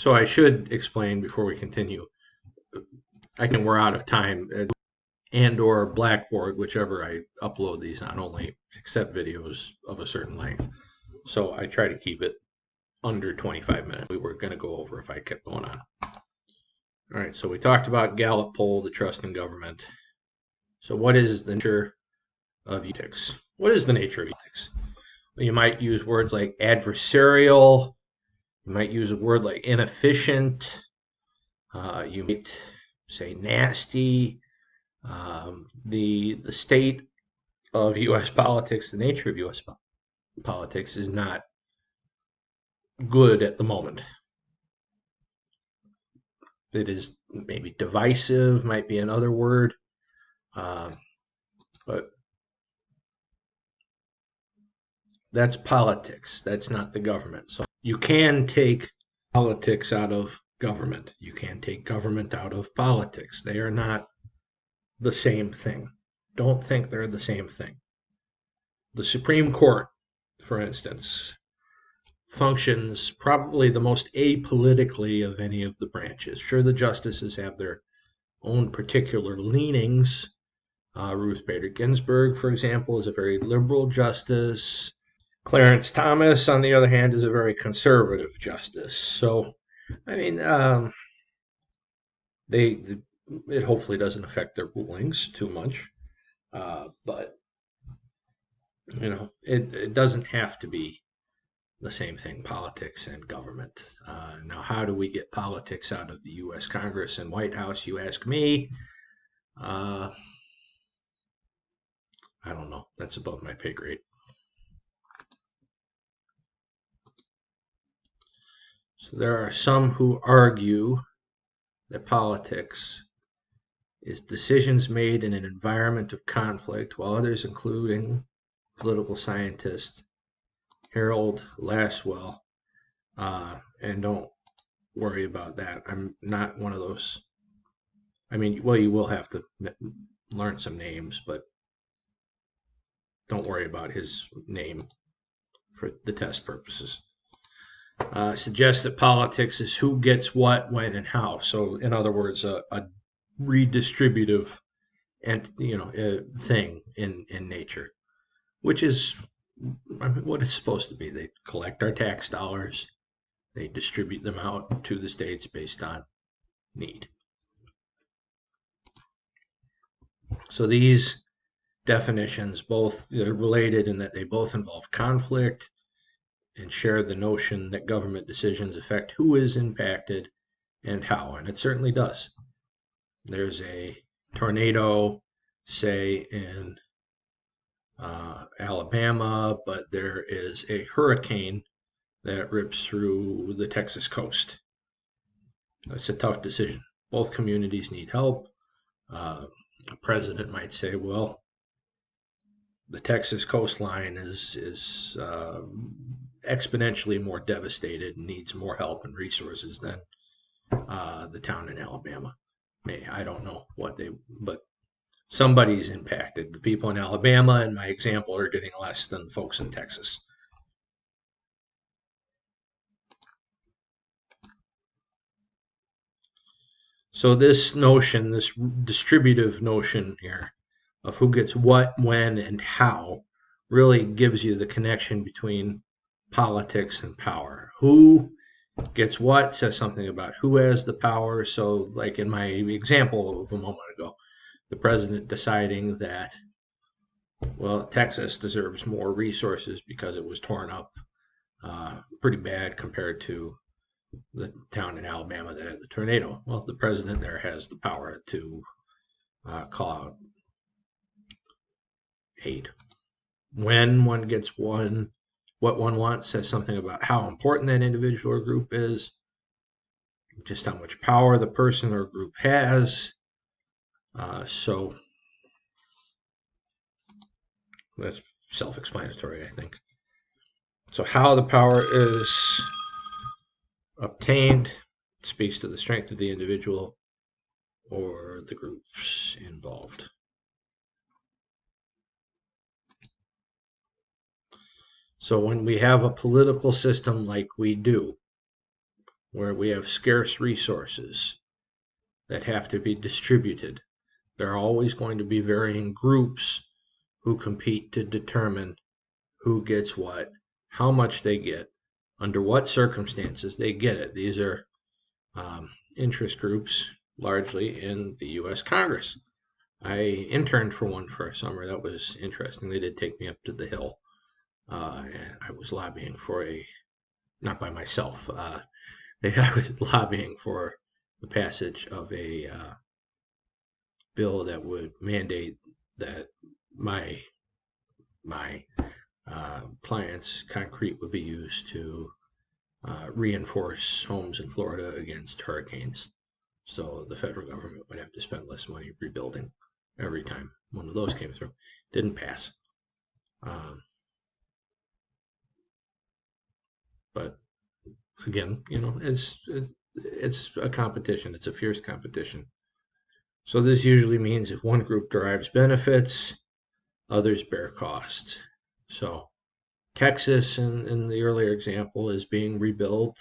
So I should explain before we continue. We're out of time, and or Blackboard, whichever I upload these on, only accept videos of a certain length. So I try to keep it under 25 minutes. We were going to go over if I kept going on. All right, so we talked about Gallup poll, the trust in government. So what is the nature of ethics? What is the nature of ethics? Well, you might use words like adversarial. You might use a word like inefficient. You might say nasty. The state of U.S. politics, the nature of U.S. politics is not good at the moment. It is maybe divisive, might be another word, but that's politics. That's not the government. So you can take politics out of government. You can take government out of politics. They are not the same thing. Don't think they're the same thing. The Supreme Court, for instance, functions probably the most apolitically of any of the branches. Sure, the justices have their own particular leanings. Ruth Bader Ginsburg, for example, is a very liberal justice. Clarence Thomas, on the other hand, is a very conservative justice. So, I mean, it hopefully doesn't affect their rulings too much, but you know, it doesn't have to be the same thing, politics and government. Now, how do we get politics out of the U.S. Congress and White House, you ask me? I don't know. That's above my pay grade. So there are some who argue that politics is decisions made in an environment of conflict, while others, including political scientist Harold Lasswell, and don't worry about that. I'm not one of those. I mean, well, you will have to learn some names, but don't worry about his name for the test purposes. Suggests that politics is who gets what, when, and how. So, in other words, a redistributive and thing in nature, which is what it's supposed to be. They collect our tax dollars, they distribute them out to the states based on need. So these definitions both are related in that they both involve conflict and share the notion that government decisions affect who is impacted and how, and it certainly does. There's a tornado, say, in Alabama, but there is a hurricane that rips through the Texas coast. It's a tough decision. Both communities need help. A president might say, well, the Texas coastline is exponentially more devastated and needs more help and resources than the town in Alabama. I don't know but somebody's impacted. The people in Alabama, in my example, are getting less than the folks in Texas. So this notion, this distributive notion here of who gets what, when, and how really gives you the connection between politics and power. Who gets what says something about who has the power. So like in my example of a moment ago, the president deciding that, well, Texas deserves more resources because it was torn up pretty bad compared to the town in Alabama that had the tornado. Well, the president there has the power to call out aid. When one gets what one wants says something about how important that individual or group is, just how much power the person or group has. So that's self-explanatory, I think. So how the power is obtained speaks to the strength of the individual or the groups involved. So when we have a political system like we do, where we have scarce resources that have to be distributed. There are always going to be varying groups who compete to determine who gets what, how much they get, under what circumstances they get it. These are interest groups largely in the U.S. Congress. I interned for one for a summer. That was interesting. They did take me up to the Hill. And I was lobbying for not by myself, I was lobbying for the passage of a bill that would mandate that my client's concrete would be used to reinforce homes in Florida against hurricanes. So the federal government would have to spend less money rebuilding every time one of those came through. Didn't pass. But again, it's a competition. It's a fierce competition. So this usually means if one group derives benefits, others bear costs. So Texas, in the earlier example, is being rebuilt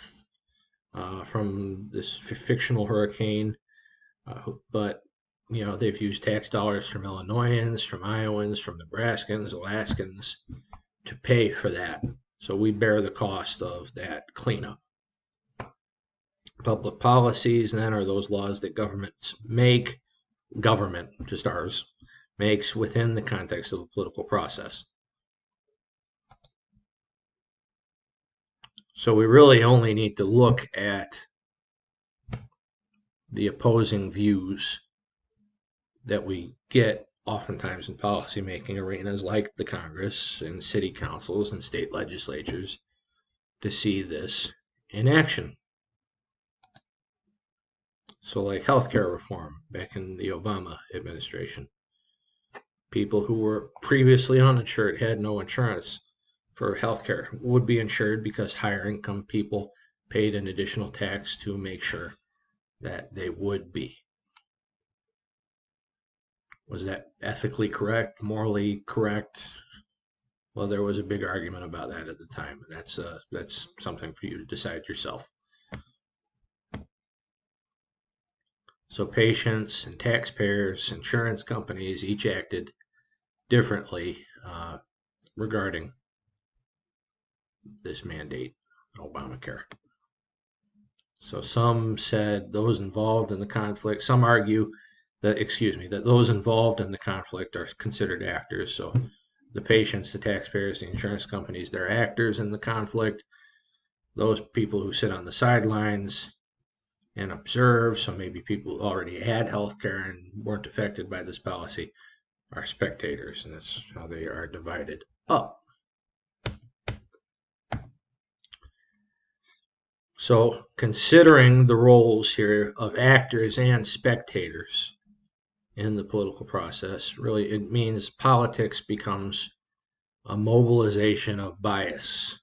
from this fictional hurricane, but they've used tax dollars from Illinoisans, from Iowans, from Nebraskans, Alaskans to pay for that. So we bear the cost of that cleanup. Public policies then are those laws that governments make, government, just ours, makes within the context of the political process. So we really only need to look at the opposing views that we get oftentimes in policymaking arenas like the Congress and city councils and state legislatures to see this in action. So like healthcare reform back in the Obama administration. People who were previously uninsured, had no insurance for healthcare, would be insured because higher income people paid an additional tax to make sure that they would be. Was that ethically correct, morally correct? Well, there was a big argument about that at the time. That's something for you to decide yourself. So patients and taxpayers, insurance companies each acted differently regarding this mandate, Obamacare. So some said those involved in the conflict, some argue that those involved in the conflict are considered actors. So the patients, the taxpayers, the insurance companies, they're actors in the conflict. Those people who sit on the sidelines and observe, so maybe people who already had health care and weren't affected by this policy, are spectators, and that's how they are divided up. So considering the roles here of actors and spectators in the political process, really it means politics becomes a mobilization of bias.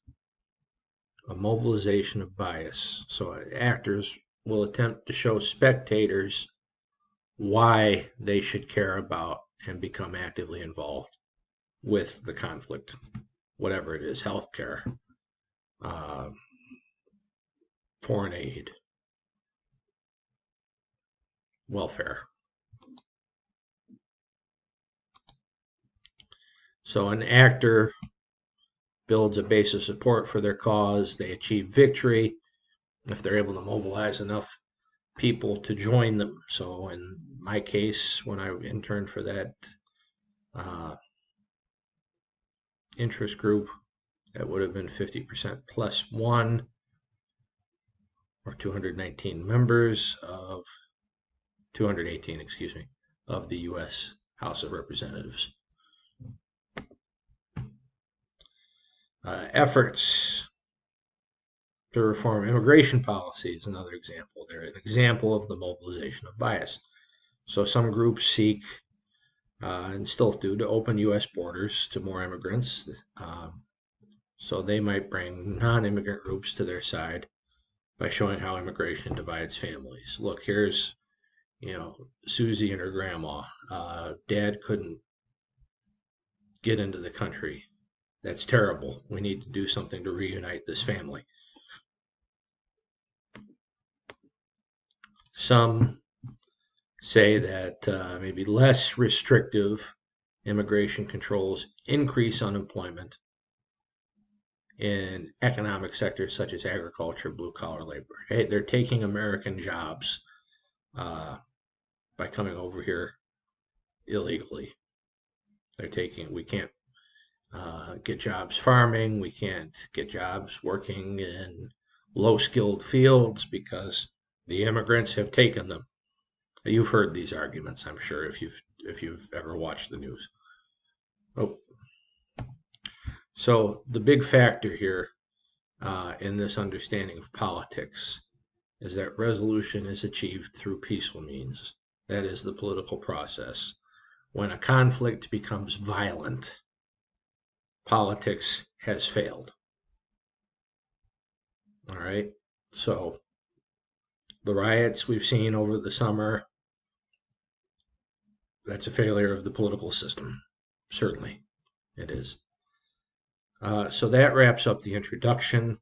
A mobilization of bias. So actors will attempt to show spectators why they should care about and become actively involved with the conflict, whatever it is, healthcare, foreign aid, welfare. So an actor builds a base of support for their cause. They achieve victory if they're able to mobilize enough people to join them. So in my case, when I interned for that interest group, that would have been 50% plus one, or 219 members of 218, of the U.S. House of Representatives. Efforts to reform immigration policy is another example. They're an example of the mobilization of bias. So some groups seek, and still do, to open U.S. borders to more immigrants. So they might bring non-immigrant groups to their side by showing how immigration divides families. Look, here's, Susie and her grandma. Dad couldn't get into the country. That's terrible. We need to do something to reunite this family. Some say that maybe less restrictive immigration controls increase unemployment in economic sectors such as agriculture, blue-collar labor. Hey, they're taking American jobs by coming over here illegally. We can't get jobs farming, we can't get jobs working in low-skilled fields because the immigrants have taken them. You've heard these arguments, I'm sure, if you've ever watched the news. Oh. So the big factor here in this understanding of politics is that resolution is achieved through peaceful means. That is the political process. When a conflict becomes violent, politics has failed. All right. So the riots we've seen over the summer, that's a failure of the political system. Certainly, it is. So that wraps up the introduction.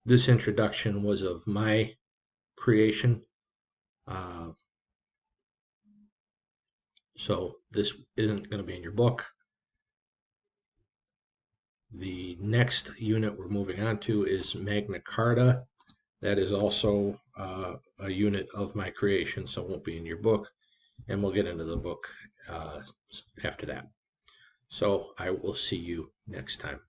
This introduction was of my creation. So this isn't going to be in your book. The next unit we're moving on to is Magna Carta. That is also a unit of my creation, so it won't be in your book. And we'll get into the book after that. So I will see you next time.